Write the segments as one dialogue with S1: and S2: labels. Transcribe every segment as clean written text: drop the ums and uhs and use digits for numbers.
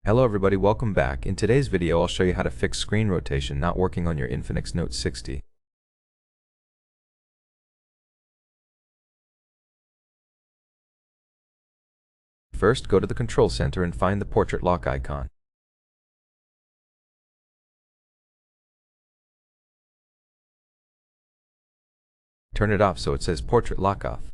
S1: Hello everybody, welcome back. In today's video I'll show you how to fix screen rotation not working on your INFINIX Note 60. First, go to the control center and find the portrait lock icon. Turn it off so it says portrait lock off.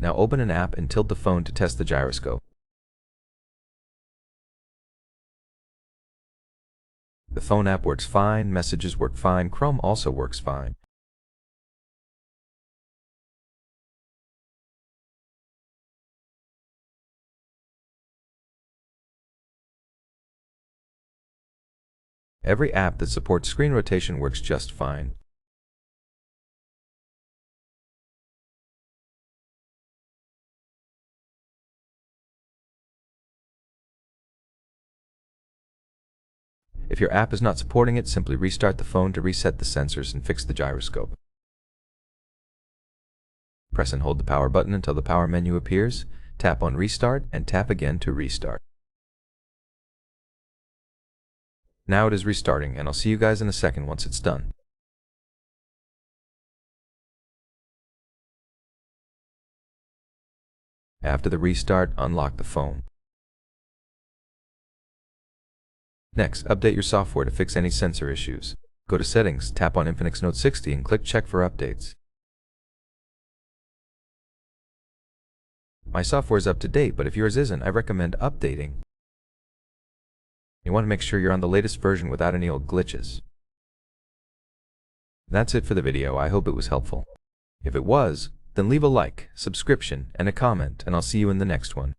S1: Now open an app and tilt the phone to test the gyroscope. The phone app works fine, messages work fine, Chrome also works fine. Every app that supports screen rotation works just fine. If your app is not supporting it, simply restart the phone to reset the sensors and fix the gyroscope. Press and hold the power button until the power menu appears, tap on Restart, and tap again to restart. Now it is restarting, and I'll see you guys in a second once it's done. After the restart, unlock the phone. Next, update your software to fix any sensor issues. Go to Settings, tap on INFINIX Note 60 and click Check for updates. My software is up to date, but if yours isn't, I recommend updating. You want to make sure you're on the latest version without any old glitches. That's it for the video. I hope it was helpful. If it was, then leave a like, subscription, and a comment, and I'll see you in the next one.